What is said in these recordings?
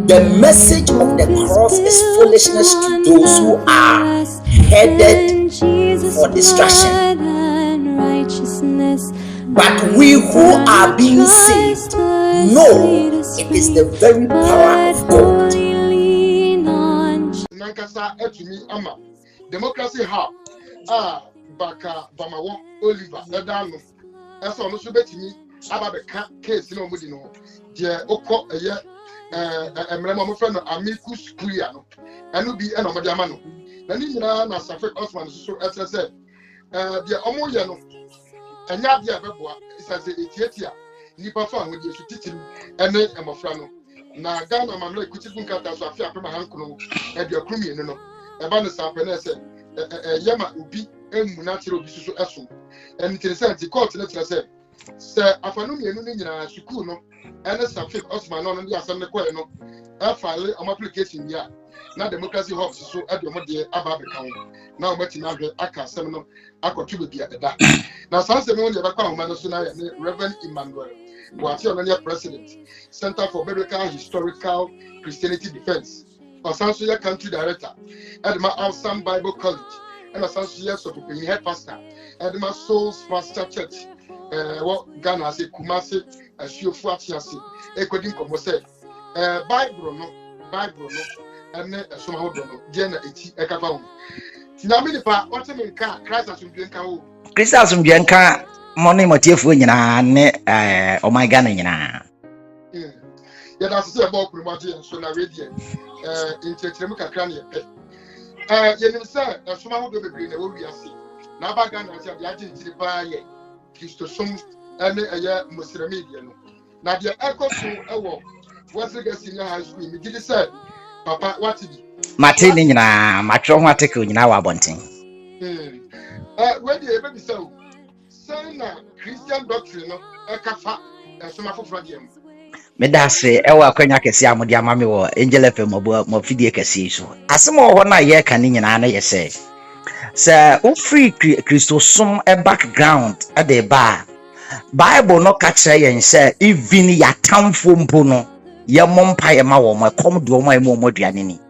The message of the cross is foolishness to those who are headed for destruction. But we who are being saved know it is the very power of God. Democracy Hub, Baka Bamawo Oliver, Ledano, as on the betting about the case, you know, the Oko, a year, and my friend Amicus Curiano, and will be an Ahmadiyya. Then in the Safek Osman, so as I said, the Omoyano, and Yabia Babua is as a Ethiopian, Nipa fan with you teaching, and then Amofrano. Now, Ghana, Mamma, Kuchikun so I feel my uncle, and your crummy, you know. About the Sampernese, Yama Ubi, and natural Bisu Asum. And it is said, the court, let's say, Sir Afanumi and Nina Sukuno, and the Safik Osman on the Assembly Queno, a file on application, yeah. Now democracy hopes so at your mother Ababekan. Now, waiting out the Aka Seminole, I contribute at that. Now, some Seminole Bakan Manasuna and Reverend Emmanuel, who are your president, Center for Biblical Historical Christianity Defense. Associate Country Director at my Awesome Bible College and Associate Secretary Head Pastor at my Souls Pastor Church. What Ghana say Kumasi, a Shiofuatiasi, according to Mose, Bible no, and somehow Jenna Ekafam. Tinaminipa, what's in car, Christ as Bianca, Christas Bianca, Money Motifuina, oh my Ghana. Yeah, that's about Kumasi, so now radiant. In Chemuka Crania. You say, a small baby green, the Oria see. Nabagan has a Yajin Tipaye, Christosum, and a year Muslimedian. Now, the echo to a walk. Wesley Senior High School, you did say, Papa, what did you? Martina, Matromatic in our bunting. Where do you ever be so? Saying Christian doctrine, a cafa, and some of Fradium. Medase ewa kwanya kesi Ahmadiyya mami wo Angel FM mo fidie kesi so asemo ho na ye kan nyina na ye say o free Christosum a background at the bar Bible no catch yen say even ya tamfo mpo no ye mompa ye ma wo mo kom do mo mo duane ni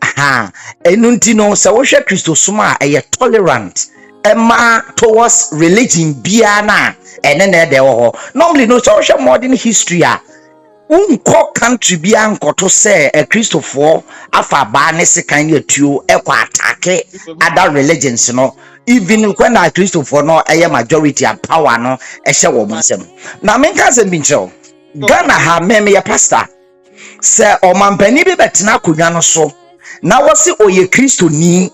aha enunti no se wo hwe Christosum a ye tolerant ema towards religion bia na ene na de wo normally no so hwe modern history a unko country bia nkoto say a Christopher afa ba ne sekan yatuo ekwa attack other religions no even when a Christopher no eye majority and power no ehye wo nsem na menka se bincho Ghana ha meme ya pastor say o mampani bi betena akonwa no so na wose oye Kristo ni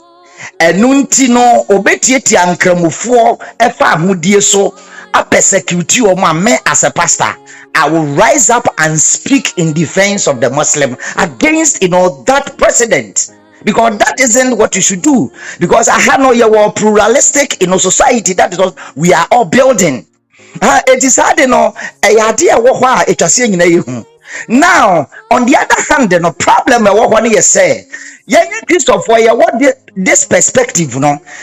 enunti no obetieti ankramufo efa ahudie so a persecute o me as a pastor. I will rise up and speak in defense of the Muslim against that president, because that isn't what you should do. Because I have no your pluralistic society that is what we are all building. It is hard a idea what it was saying. Now on the other hand, the problem what you say. Christopher, what this perspective,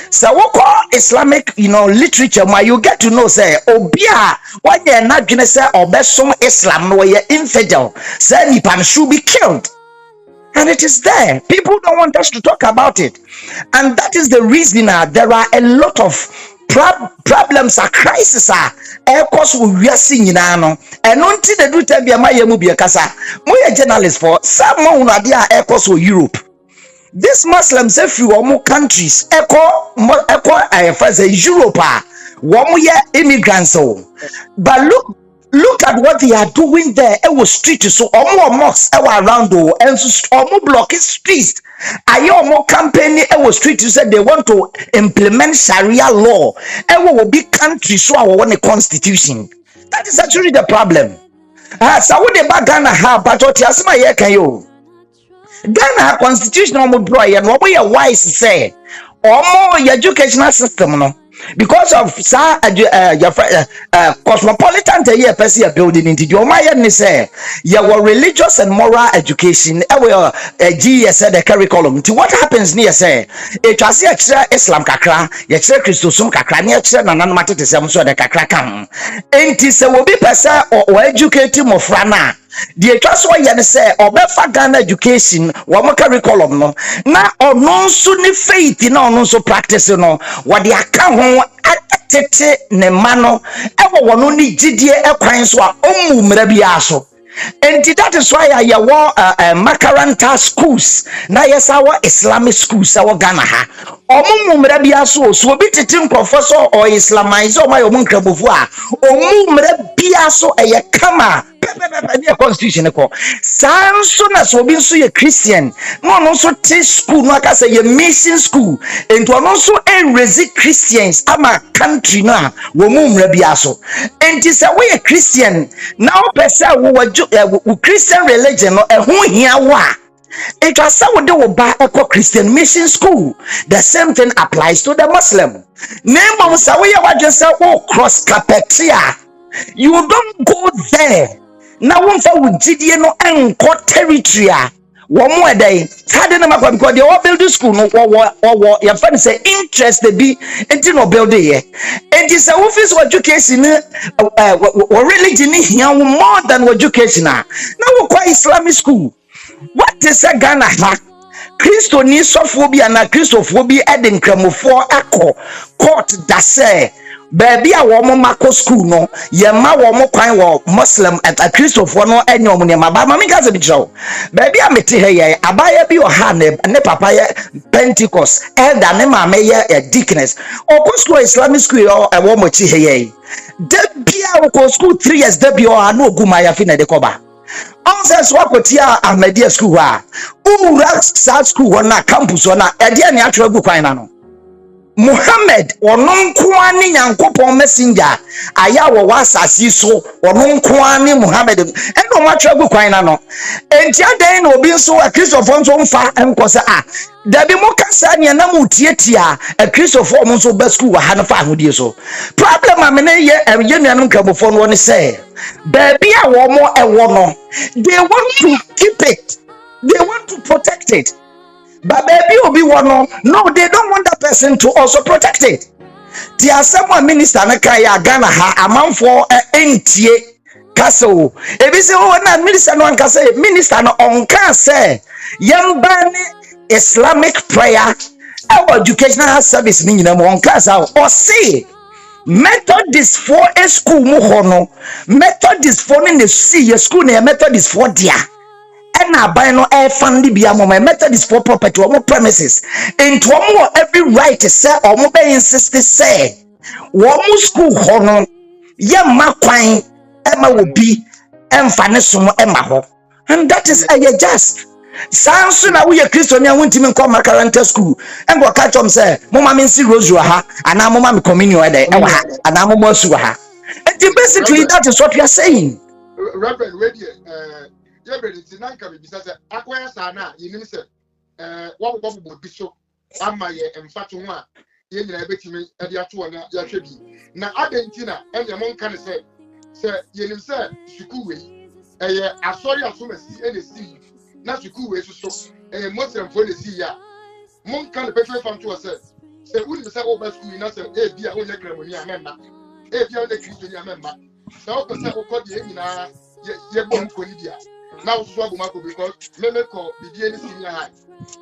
so what call Islamic, literature, you get to know, say, Obia, what they're not gonna say, or best some Islam, no, you're infidel, say, Nipan should be killed. And it is there. People don't want us to talk about it. And that is the reason there are a lot of problems, crises, course we are seeing now. And until the do tell me, my Mubiakasa, we journalists for some more idea, course Europe. These Muslims, if you are more countries, echo Europe, immigrants. But look at what they are doing there. It was street so more mosques around and so more block streets. I more campaign it was street. You said they want to implement Sharia law. It will be country so I want a constitution. That is actually the problem. So what the Ghana have, but what Yasma Yakayo. Ghana constitutional employee and what we are wise say or more educational system because of cosmopolitan building into your mind say your religious and moral education G said the curriculum to what happens near say it was extra Islam kakra extra Christosum kakra near nanamate so the kakra kam ain't is will be person or educating mofrana the trust why you say obefa Ghana education wo curriculum no na ono nso ne faith na ono nso practice no what the aka atete ne ma no ewo wono ni gidie ekwan so a omu mra bia so. And that is why I want Makaranta schools. Now yes, our Islamic schools, our Ghana ha. Omu mra bia so be teaching professor or Islamize or my own krabufua. Omu mra bia so e kama. Constitution ko sanso na so bi nso ye Christian no no so teach school no aka say ye mission school and to no so raise Christians ama country na wo mu mra bia so and say we Christian now person wo Christian religion no ehun hia wa. It was so they will buy a Christian mission school. The same thing applies to the Muslim. Name of Sawiya wa just say cross carpetia. You don't go there. Now one for with GDN no enco territory. One more day. Tade na makwa because they all build the school no or your friend say interest they be until no build here. And this office education or religion here more than education. Now we call Islamic school. What is a Ghana? Christo ni sophobia na Christophobia eden kramofo akọ court da say baby a wo mako school no ye ma wo mo kwan wo Muslim at a Christopher no enyom ne ma ba ma mika ze bi jo baby a meti he ye abaya bi o ha ne papa ye Pentecost elder ne ma me ye deaconess o school Islamic school o e wo mo chi he ye de bia wo school 3 years de bia o anu oguma ya fi na de koba answers wakotia Ahmadiyya school ha ura sa school na campus na e de ne atwa gu kwan na no Muhammad ononkwani nyankopon messenger aya wo wasasi so ononkwani Muhammad eno matwa gu kwan na no enti adan na obi nso a Christopher nso mfa enkosa dabi mo kasa ne na mutietia a Christopher mo nso ba school wa ha na fa ahodie so problem amene ye nuanum kabofo no ne say baby a wo mo ewo no they want to keep it, they want to protect it. But baby obi wono no, they don't want that person to also protect it. There someone minister na kaya Ghana ha amanfo entie CASA o ebi se o na minister no anka say minister no onka say yambane Islamic prayer our educational service ni nyina mo onka say o say Methodist for a school mu hono Methodist for ni see school na Methodist for dia na buy no air fund bia mo Methodist for property or premises into more every right to say or mo be insist say wo mu school hono ye makwan ema obi emfa ne so ema ho, and that is a just sanso na we Christian ya wontimi nko makaranta school engo ka chom say mo ma me nsi rosary ha ana mo ma me communion e wa ha ana mo mo su ha. And basically that is what we are saying. Reverend radio yeah, but it's not coming because acquire sana, you know, say, what will be so. Am I and Fatuma? You know, bet me at the actual Yachebi. Now, Argentina, and your mom can say, you know, sir, Sukui, I saw you as soon as see any sea. Not Sukui, so a Muslim for the sea. Mom can pay from to us. Say, wouldn't say over school, not say, eh, be a whole Yakrimonia member. Eh, be a Christian member. So, I said, what the Emina, ye born Conidia. Now struggle Marco because Memeko begin senior high.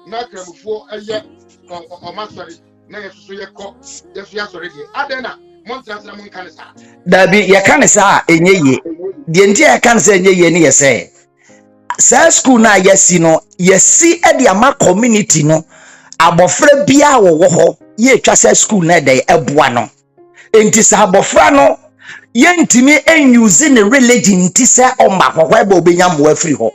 Now come before a year or mastery. Never so your court. Yes, yes, already. Adena, Montana Canasa. Dabi ya kanisa enye the entire kanisa enye ni yese sa school na yesi no yesi e de ama community no abofra bia wo ho ye twa sa school na dey eboa no enti sa abofra no yentimi enuse ne religion ti se oma hwehwe ba obenya mo afiri ho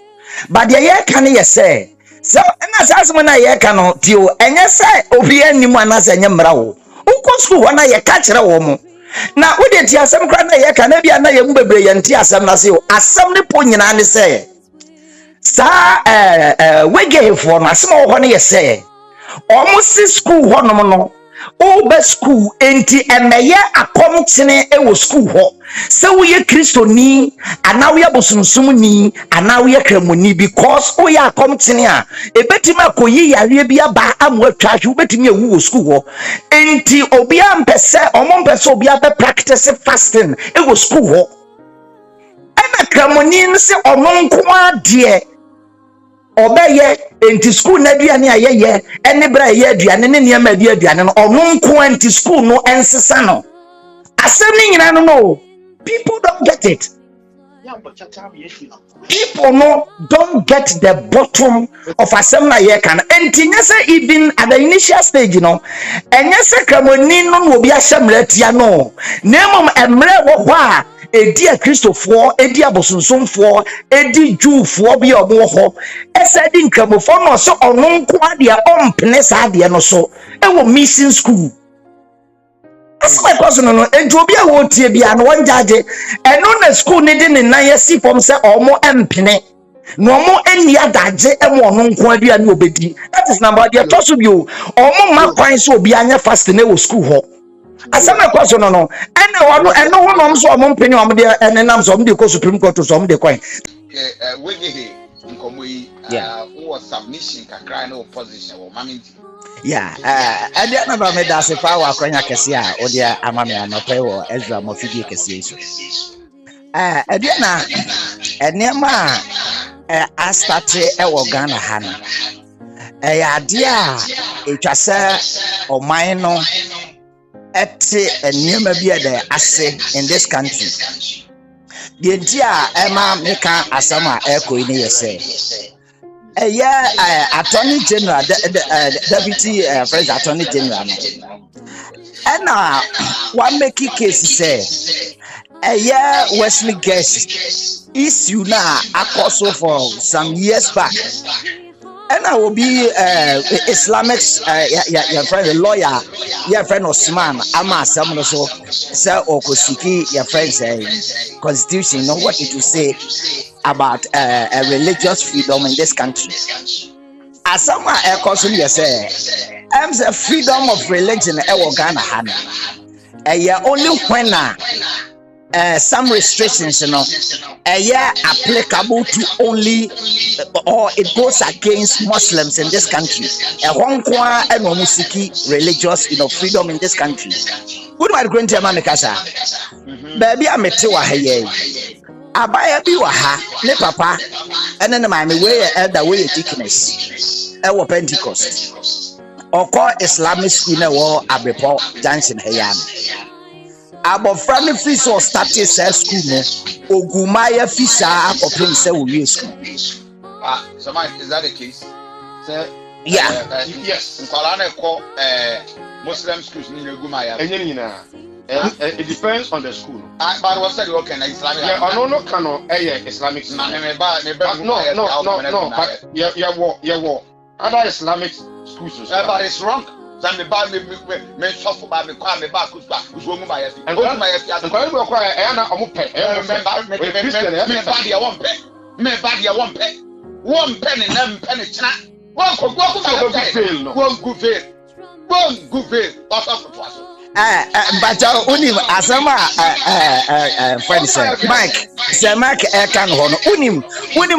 but ye ka ne yese so na sa asem na ye ka no ti o enye se obi animu anase enye mra wo uko school ho na ye ka kire wo mo na wode ti asem kra na ye ka na bia na ye mbebre ye nti asem na se o asem ne po nyina ne se sa wege for na asem ho ne ye se omusi school ho no no Oba school enti emeye akomtene ewo school ho se wo ye kristoni ana wo ye bosonsum ni ana wo ye kramoni because wo ye akomtene a ebetimi akoyi yare bia ba amwa twahwe betimi ewu wo school ho enti obi ampese omo mpese obi abe practice fasting ewo school ho ɛna kramoni no sɛ ɔno nko adeɛ ɔbɛyɛ enti school na aduane a yɛyɛ ɛne bra yɛ aduane ne nneɛma adi aduane no ɔno nko enti school no ɛnsesa no asɛm ne nyina no people don't get it. People no don't get the bottom of asem na ye can. And say even at the initial stage, you know, and yes, kramoni no will be a shamretia no. Name emre wo a dear Christopher, a dear Bosun for, a dear Jew for be or more. As I didn't come for no so or non quadia on Penesa no so. I will missing school. As my person no entobia wo tie bia no one judge and on the school needing in 9 years from say or more empene no more any adage e mo no nko adua ne obedi. That is number there to so bi o mo ma kwan so obi anya fast na wo school ho as my person no ene wo ene ho no so mo mpene o mo de ene nam so mo de ko Supreme Court so mo de kwan we ge nkomo yi wo submission kakra na opposition wo maminti. Yeah, and the other me da se fa wa kwanya kese a odi amame anope wo Ezra mo fidie kese so. Ade na enema a start e wo Ghana ha no. Ya ade a etwase oman no ete enema bi e da ase in this country. The dia ema meka asama eko ni yese. Attorney General, Deputy French Attorney General, and one making case say, Wesley guest issue now also for some years back, and I will be Islamic, your friend, a lawyer, your friend Osman, Ama, someone so, sir, or Kosiki, your friend's constitution, know what it will say about a religious freedom in this country. As someone question you say, the freedom of religion in Ghana Hana. Only when some restrictions, you know, applicable to only or it goes against Muslims in this country. Hong Kong and Musiki religious, you know, freedom in this country. Good my going to America, baby, I'm a tiwa hey. Abaya bi wa ha ne papa ene ne maame we elder we thickness e wo Pentecost oko Islamic school na wo Abepo Junction heyan abofra ne free so start school no ogumaya fisa akopem se wo wi school. So is that the case? Sir, yeah. Yes. Nkwala na ko Muslim schools ni ogumaya enye nyina. It depends on the school. But what said you can Islamic? Yeah, no, cannot. Islamic. No. But yeah. Other Islamic schools. But it's wrong. Some about me suffer by me call me back who's wrong by us. And go to my and go to my and I'm pay. Me body I won't pay. Me body I won't pay. 1 penny, 9 penny. One go fail. What's up for us? But unim asama friend say Mike say Mike can hono unim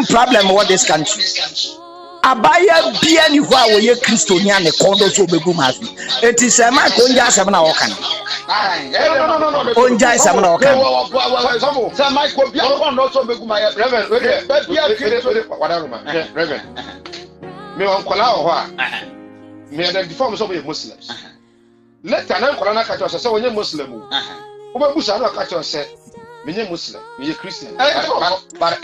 problem what this country abaya bia ni ho a wo ye Kristonia ne kondo so begu mafi enti say Mike onja asem na wo kan no onja asem na wo kan say Mike ko bia kondo so begu ma Reverend me on kola ho a me identify me so be Muslims. Later na nkola na ka cho say wonye Muslim o wo be busa na ka cho say menye Muslim menye Christian but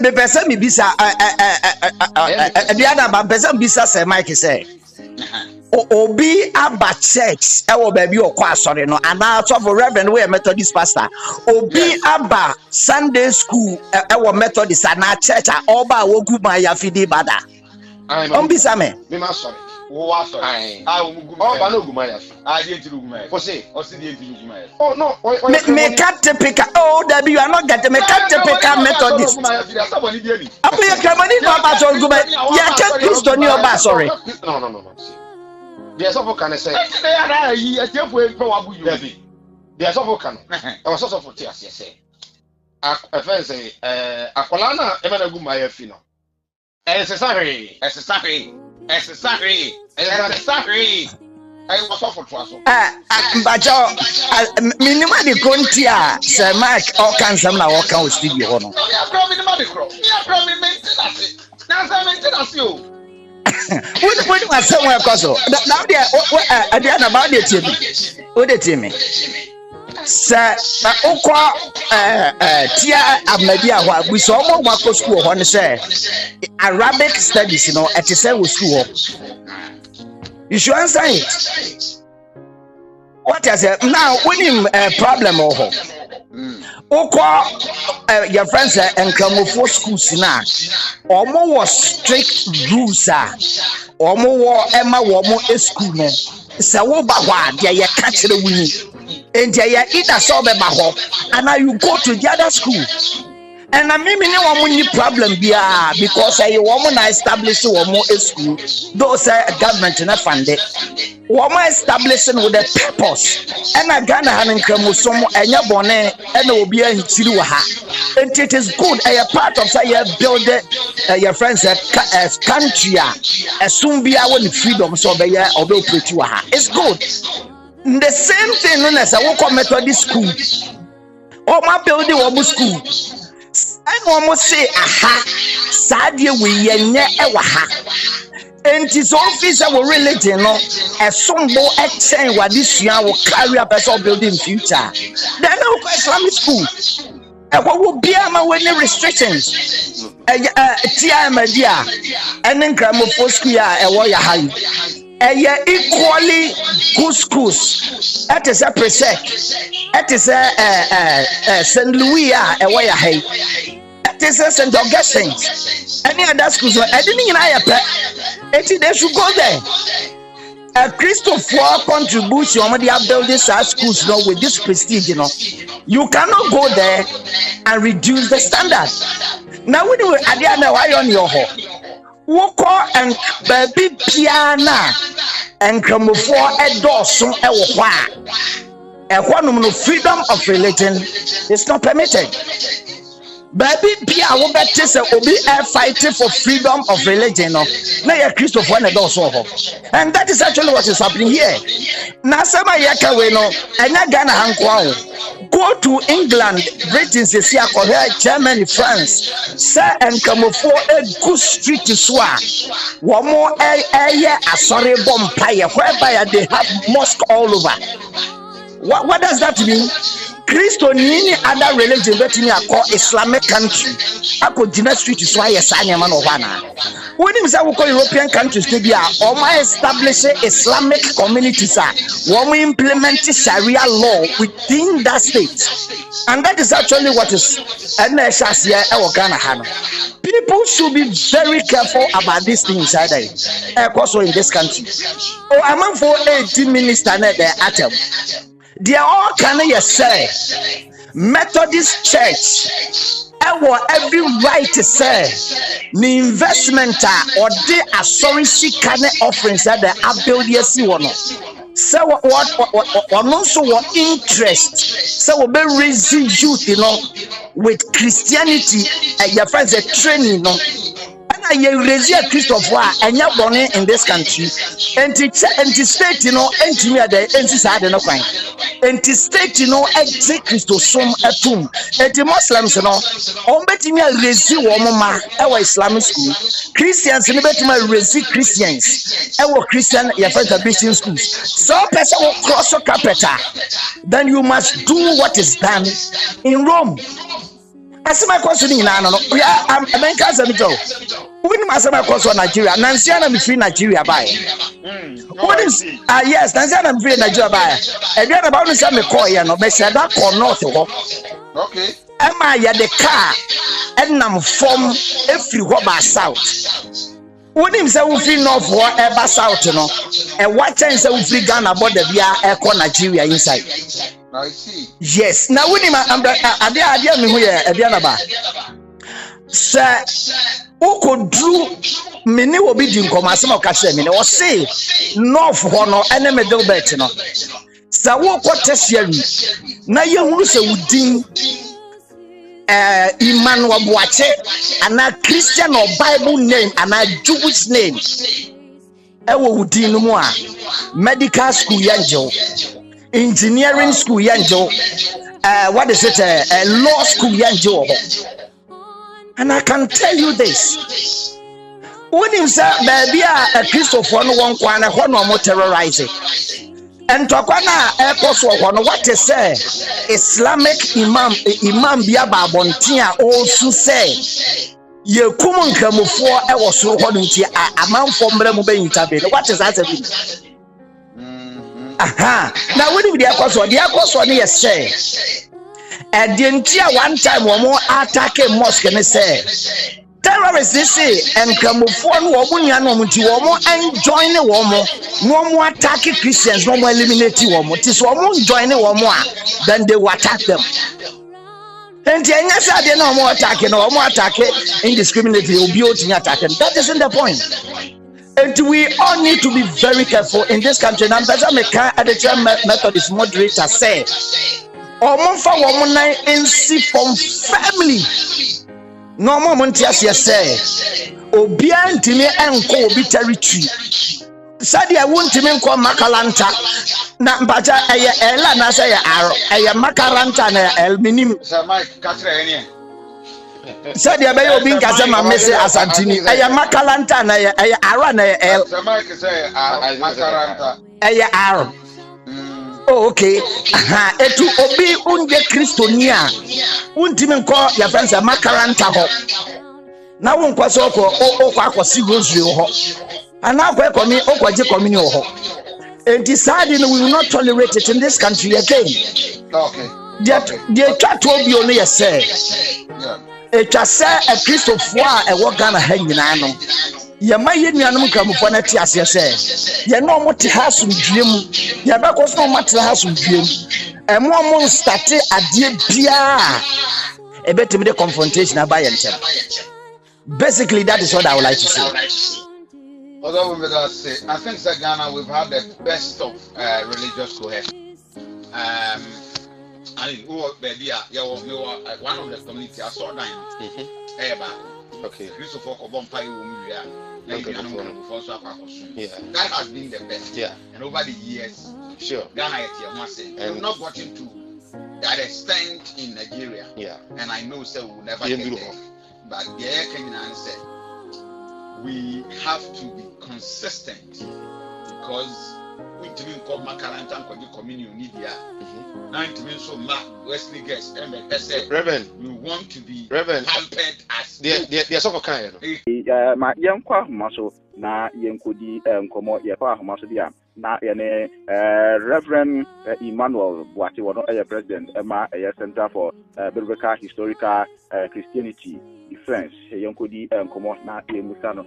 me person me bisa biada ba person bisa say Mike say obi aba church e wo ba bi o kwa asore no ana so for Reverend we Methodist pastor obi aba Sunday school e wo Methodist ana church a oba wogu ma ya fidi bada on bisa me ma sorry. Oh, sorry. Oh no. Me can't pick. Oh, Debbie, you are not getting me. Can't pick a Methodist. Abu Yakamani no about Guma. Yeah, can't Christian you about sorry. No. There's of can I say. There's of can. I was also for tears, yes. A friend say, Akolana, Emma Gumaya Fino. I was off for Trasso. But minimum the Contia, Sir Mike, all kinds of now walk out with studio. You are probably the money crop. You are probably maintenance. Now I maintenance you. What was somewhere, Cosso? Now, I didn't about it to me. What did you mean? Sir, Okwa, Tia Ahmadiyya, we saw more school on the say Arabic studies, at the same school. You should answer it. What is it? Now, when him problem over. Okwa, your friends and come for schools now. Almost was strict rules, almost Emma Womo school. So, Bawa, they catch the winning. And they either saw the baho, and now you go to the other school. And I mean, no one problem because a woman established a school. Those are government and funded. Woman establishing with a purpose. And I Ghana having chromosomes and your bonnet and will be in Chiluaha. And it is good. A part of say build your friends as country as soon be our freedom so be or be it's good. The same thing known as a Woko Methodist school. Or my building Wobu school. I almost say, aha, Sadia we yenye ewaha. And his office our religion, a sombo exchange what this year will carry up as our building future. Then no Islamic school. And what will be our restrictions? Tia Ahmadiyya, and then Gramophoskia, a warrior high. Equally good schools. That is a presec. That is a St. Louis, a way ahead. That is a St. Augustine. Any other schools, I didn't even have a they should go there. A Christopher contribution, they are building such schools now with this prestige, You cannot go there and reduce the standard. Now, we do it at the end, why on your home? Woko and baby piana and come for a dorsum a one freedom of religion is not permitted. Baby Pia will bet this will be fighting for freedom of religion. Now you're Christopher and and that is actually what is happening here. Now some Yakaweno and Ghana Hankwao. Go to England, Britain, Germany, France, sir, and come for a good street to swear. One more a sorry bonfire whereby they have mosque all over. What does that mean? Christo ni other religion that me call Islamic country. I could dinner street is why yes I am man of wana. When him say we call European countries to be or my establish Islamic communities are when we implement Sharia law within that state. And that is actually what is NHS here or Ghana. People should be very careful about these things also in this country. Oh, I'm for 18 ministers there at them. They are all can you say Methodist Church every right to say the investment or they are sorry she can offerings that they are building one. So what also what interest so will be raising youth with Christianity and your friends a training you raise a Christopher and you're born in this country and the state and me the side no fine and the state exit Christosum atum and the Muslims on betting me raise mama our Islamic school Christians in betting me raise Christians our Christian your friends are Christian schools so person will cross your capital then you must do what is done in Rome. As my question in I'm CASA. When my question Nigeria, Nancy and free Nigeria by. What is yes, Nancy and free Nigeria by. And you're about to say me call you no, but that call north. Okay. Am I at the car and I'm from every by south. When him say we free north or ever south, and what chance we free Ghana about the via air Nigeria inside. I see. Yes. Now when him idea me here Abianaba. Sir, who could do many will be doing commercial Casemi or say north honor and a middle bet. So what tertiary? Now you will say within Emmanuel Boakye and a Christian or Bible name and a Jewish name. ewo wudi no mu a medical school yanjo, engineering school yanjo, what is it, law school yanjo. And I can tell you this. When you say baby a Christopher no one kwana hono mo terrorizing. And tokwana ekoso hono what they say Islamic imam bia babontia also say ye kumun kramofo e wo so hono nti amanfo mra mu be intervene. What is that mean? Aha. Now when we dey akoso ne ye say and the entire one time womo attack a mosque and say terrorists they say and Kamufon woman no muti womo and join the womo no more attack Christians no more eliminate womo tis womo join the womo then they will attack them and the answer they no more attacking no more attack indiscriminately will be attacking. That isn't the point. And we all need to be very careful in this country. And better make a Methodist moderator say Omonfa woman NC from family. No more say Obia ntimi enko obi territory. Sadi I won't even call Makalanta. Na mbaja eye ela na say aro eye Makaranta na el minim. Sir Mike katre ene. Sadi abaye obi nkase ma mese asantini. Eye Makalanta na eye aro na el. Sir Mike say Makaranta. Eye aro. Oh, okay. Etu obi unje Kristonia. Untimi nko ya fansa Makaranta ho. Na won kwaso okwa akwasi rosary ho. And now we community ho. And deciding we will not tolerate it in this country again. Okay. They try to be only a say. It just say a Christopher a walk on a hanging ano. Ya maye nuanum kramofo na ti ase say ye no mo te ha som dwem ya ba ko so mo te ha som dwem e mo start ade bia e betim the confrontation about yentem. Basically that is what I would like to say. Although we will say, I think that Ghana we've had the best of religious cohesion. I mean, baby, one of the community I saw nine. Okay. Christopher Kobompai that has been the best. Yeah. And over the years, sure. Ghana we've not gotten to that extent in Nigeria. Yeah. And I know so we'll never get there. But the air Kenyan said we have to be consistent because we didn't call Makaranta and community media. Now it means so Wesley guest and Reverend, we want to be pampered as the sort of kind. My young Maso na Yankudi Komo Yapa Masodia. Na Reverend Emmanuel Boakye Tromo President Emma Center for Biblical Historical Christianity Defense Yankudi Komo na Musano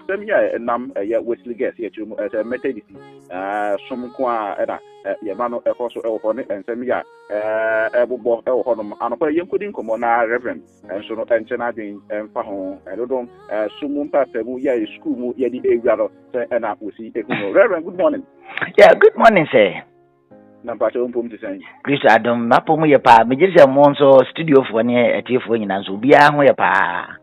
Semia Nam Wesley guest here to Methodist some kwa Yamano also Elphone and Semia Ebo Elhonum and Yankudi Komo na Reverend and so and Chenadin and Fahon I don't know Sumumpa Pebu ya school yadi Egaro and I will see Reverend, good morning. Yeah, good morning, sir. Chris Adam, Mapomu Yapa, Major Monso, studio for near a tier for Yansu, Bia, Yapa.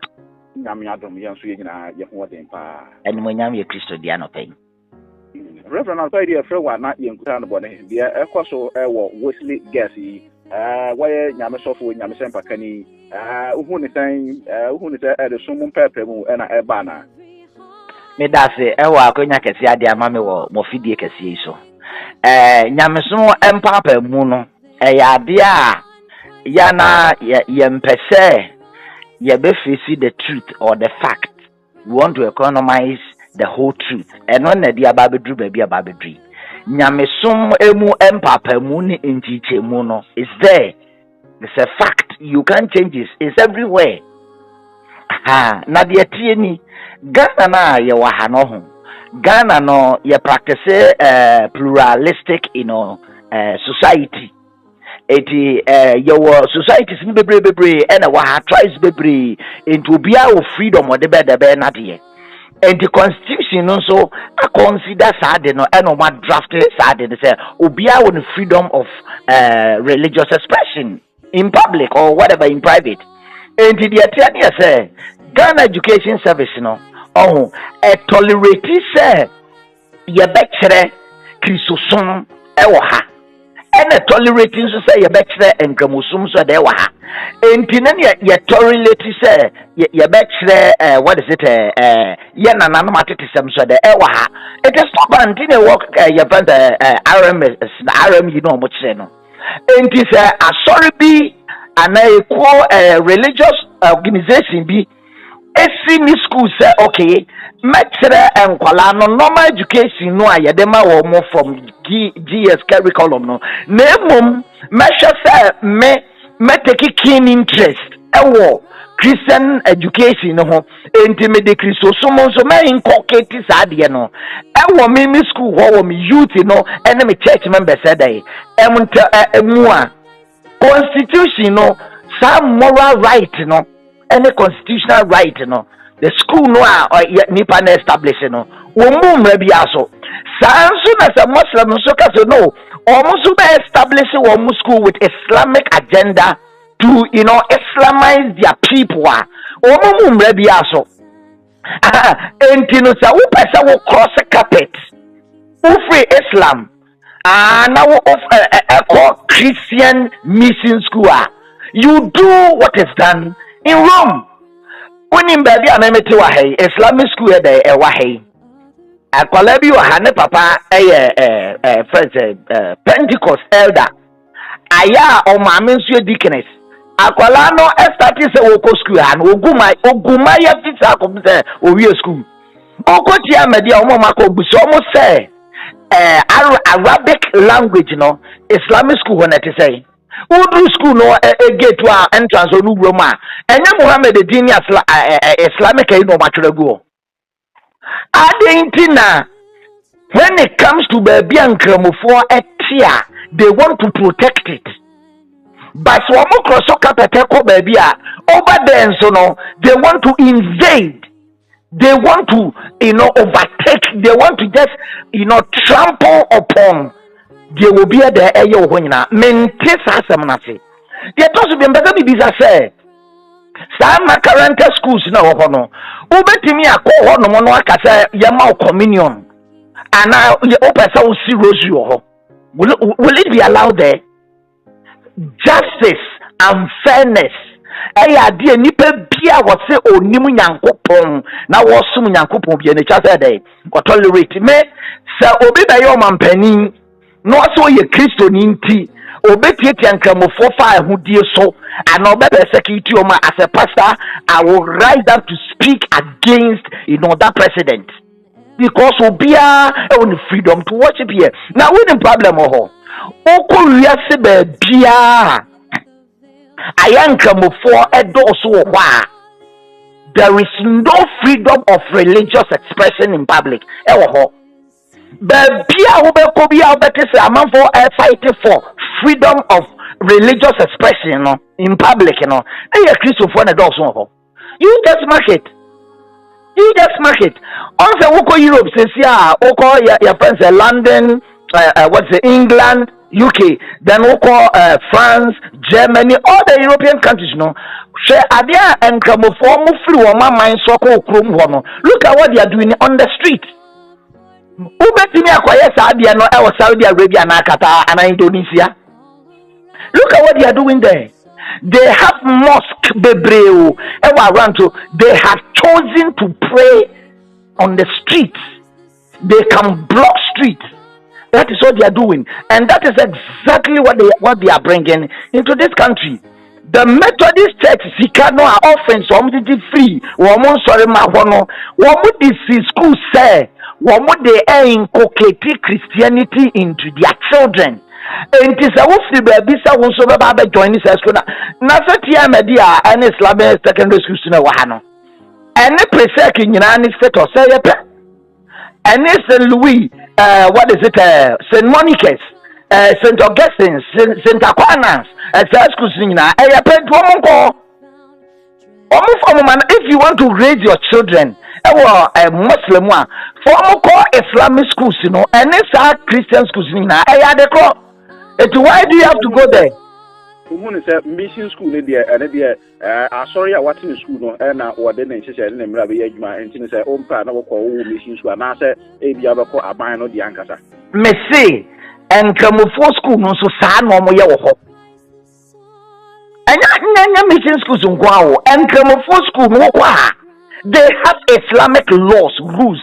Yamiadom, Yansuyana, Yahuatempa, and when I'm your Christiano pain. Reverend, I'll tell you a friend, not young Bonnie, the Ecoso, Wesley Gassy, why Yamasofu, Yamasempa Kenny, who is saying, who is at the Sumum Pepe and a banner. Me da se ewa akonya kese ade amame wo mofidie kese iso nyameso empapa mu no ya ade a ya na ye mpese ye be face the truth or the fact. We want to economize the whole truth and on the ababedru baby ababedri nyameso emu empapa mu ni ntiche mu no is there. It's a fact, you can't change it. It's everywhere. Na de tie ni Ghana na ye wa ha no ho. Ghana no ye practice pluralistic society. Eti your societies ni bebre and wa ha tribes bebre into bia o freedom o de be na de. And the constitution also consider sad no and ma draft sad say obia won freedom of religious expression in public or whatever in private. And the attorney say Ghana Education Service no oh tolerate say ye bechere kristosom ewo ha ene tolerating so say ye bechere enkamusum so de wa ha enti na ye tolerate say ye bechere what is it ye nanano matetisem so de ewa ha it is not antine work ye band RM you know mo kire no enti say asori bi ana equal religious organization bi esi ni school say okay metre enkwala no normal education no ayedema wo mo from GS curriculum no nemum measure say me take keen interest ewo Christian education no ho enti me de Christo so me inculcate sadie no ewo me school wo me youth no ene me church member said dey emu a constitution no some moral right no any constitutional right no the school no nipa na establish no wo mu mra bi aso sanso na se muslim so ka so no almost be establish one school with Islamic agenda to Islamize their people wo mu mra bi aso enti no sa wo pesa wo cross carpet wo free Islam now of Christian mission school you do what is done in Rome. When in baby anamete wa hey Islamic school there wa hey akwala bi wa ha ne papa friends Pentecost elder aya o maame nso deaconess akwala no start say wo ko school ha no oguma ya fita ko say o wie school okoti Ahmadiyya o ma ko buso o mo say Arabic language no Islamic school when it say Udu school no gate wa entrance onu Roma enya Muhammad dini Islamic no matwerego adentina when it comes to baby ankramofo etia they want to protect it but so mo cross carpet ko baby over there so no they want to invade. They want to, overtake. They want to just, trample upon. They will be there. When you maintain some. They told me better be this. Say, some current schools now. No, ubeti mi ako no mono akasa yama communion. And now you open so serious you. Will it be allowed there? Justice and fairness. Eya die nipa bia wo se onimu nyankopon na wo sum nyankopon bia ne cha say dey go tolerate me se obi ba ye o mampanin no so ye Kristo ni nti obetie tiankramofo fa ehudie so and obe persecute o ma as a pastor I will rise up to speak against that president because obia own freedom to worship here now we the problem ho oko wiase ba bia Ayankamofo edoso wa there is no freedom of religious expression in public. Bebia ubeko bia ubete se amanfo fighting for freedom of religious expression in public Eye Christopher na doso ho. You just mark it. Also woko Europe says woko your friends London England UK, then we call France, Germany, all the European countries, share idea and come form flew my mind so called look at what they are doing on the street. Ubetimi acquire Saudi no Saudi Arabia and Qatar and Indonesia. Look at what they are doing there. They have mosque bebreu around to they have chosen to pray on the streets. They can block streets. That is what they are doing, and that is exactly what they are bringing into this country. The Methodist Church, Sikano are often some free. Woman sorry ma wono. Woman this school say woman they inculcate Christianity into their children. And it is a wofri baby sa won so baba join this school na sa tia Ahmadiyya and Islamic secondary school na wahano. And the presec nyina ni feto say yepe. And St. Louis, what is it? St. Monica's, St. Augustine's, St. Aquinas, if you want to raise your children, a Muslim one, for Islamic schools, and it's our Christian schools, why do you have to go there? who is a mission school in the sorry, I was in school, no, and what didn't she say, and Rabbi Edma, and she said, own plan of call mission school, and I said, a Biabaco, a mine of the Ankasa. Messi, and come for school, no so sad, no more yaho. And your mission schools in Guao, and come for school, no qua. They have Islamic laws, rules,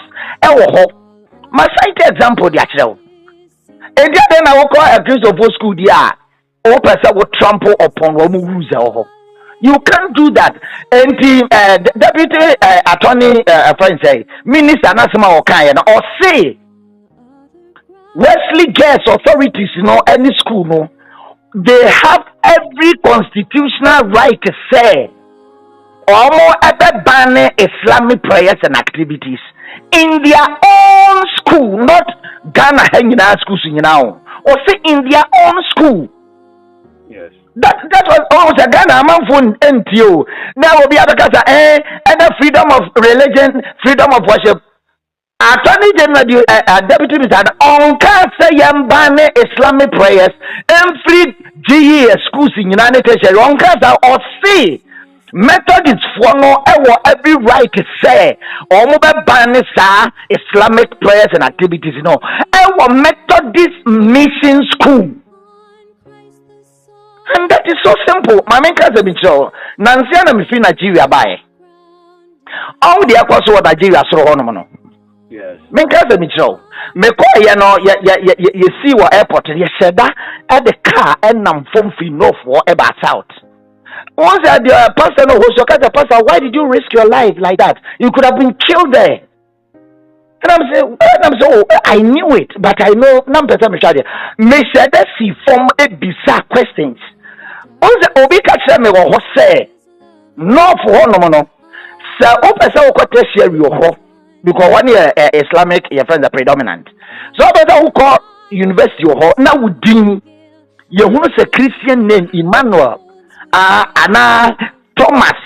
my side example, the actual. And then I will call a piece of school, dear. All person will trample upon one rules. You can't do that. And the deputy attorney, friend say, Minister Nasima Okayan, or say, Wesley gets authorities, any school, no, they have every constitutional right to say, or more ever ban Islamic prayers and activities in their own school, not Ghana hanging out schools now, or say in their own school. Yes. That was always a Ghana among phone NTO. Now will be other casa, and the freedom of religion, freedom of worship. Attorney General, Deputy Minister, on Casa Yambane Islamic prayers, and free GE schools in United States, on Casa or see. Methodist for no every right to say or mobile ban Islamic prayers and activities, our Methodist mission school. And that is so simple. My main cousin Mitchell, Nancy and me feel Nigeria by all the across what Nigeria so on. Yes. Main cousin Mitchell, me call you see what airport you said that at the car and I'm from north or about south. Once the pastor was pastor, why did you risk your life like that? You could have been killed there. And I'm saying, I knew it, but I know number of times. Me said that she from a bizarre questions. Once the Obi catch me or say, no for no. So, open so what share your because one year Islamic your friends are predominant. So, better who call university or now would deem you want a Christian name Emmanuel. Anna Thomas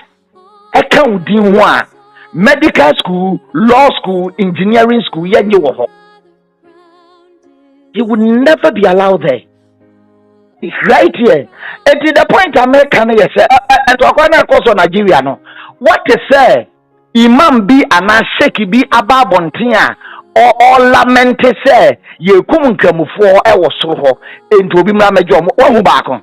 account in one medical school, law school, engineering school, you would never be allowed there. It's right here. And to the point American say, and to a course on Nigeria, no. What to say? Imam be ana sheki be ababontia or lament say, ye kumun kamu for I was so ho into be mamajom or back on.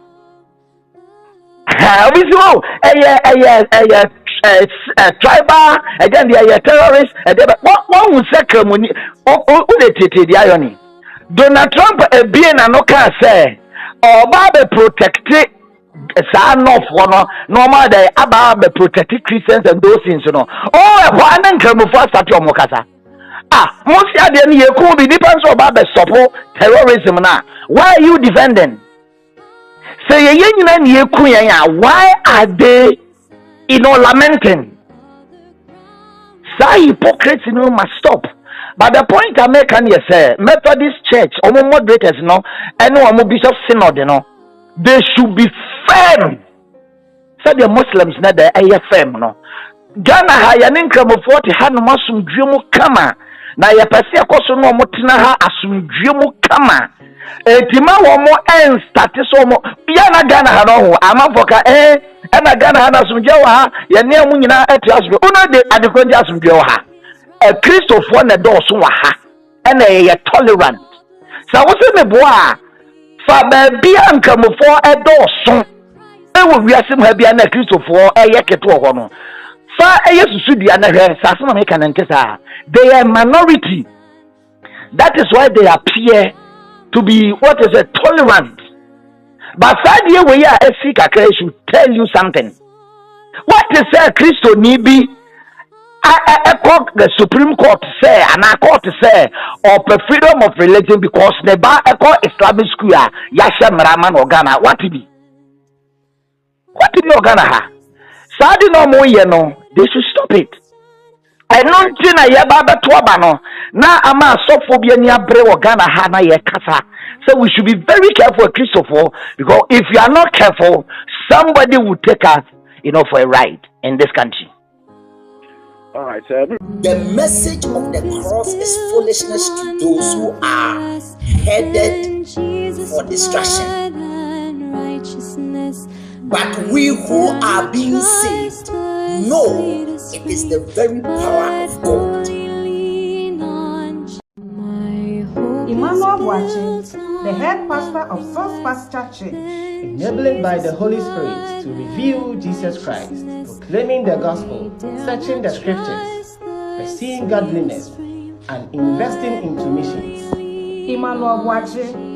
Tribal, again, they are terrorists. What would say, the irony? Donald Trump, being an okay, say, or Bible protected, son of one, normal day about protected Christians and those things, Oh, one and come for Statue of Mokasa. Most of them here could be depends on Bible support terrorism now. Why are you defending? Say why are they lamenting? Say hypocrites must stop. But the point I make can you say Methodist Church or moderators and Bishop Synod they should be firm. Say the Muslims not the firm Ghana ha ya income of 40 han masum dwiemu kama na ya pese akoso no motina ha asumdwiemu kama etima wo mo en start so mo ya na Ghana ha no ho amafoka na Ghana ha na asumdwe ha ya ne mu nyina ati asumdwe uno de adekonji asumdwe ha Christopher na do so wa ha na ye tolerant sa wo se me boa fa ba bia nkamfo edo so ewo wiasem ha bia na Christopher ye keto ho no fa yesusu dia na hwe sa so na can ntesa they are minority. That is why they appear to be what is a tolerant. But Sadia we are a kakra should tell you something. What is a Christo nibi I court the Supreme Court say and I court say or freedom of religion because neba echo Islamic school Yasha Maraman or Ghana. What to be Ghana ha? Sadi no more they should stop it. I don't think I have a now I'm a sophobia near Brew Ghana Hana ye CASA. So we should be very careful, Christopher, because if you are not careful, somebody will take us, for a ride in this country. All right, sir. The message of the cross is foolishness to those who are headed for destruction. But we who are being saved know it is the very power of God. Emmanuel Boakye, the head pastor of Source Pasture Church, enabled by the Holy Spirit to reveal Jesus Christ, proclaiming the gospel, searching the scriptures, pursuing godliness, and investing into missions. Emmanuel Boakye,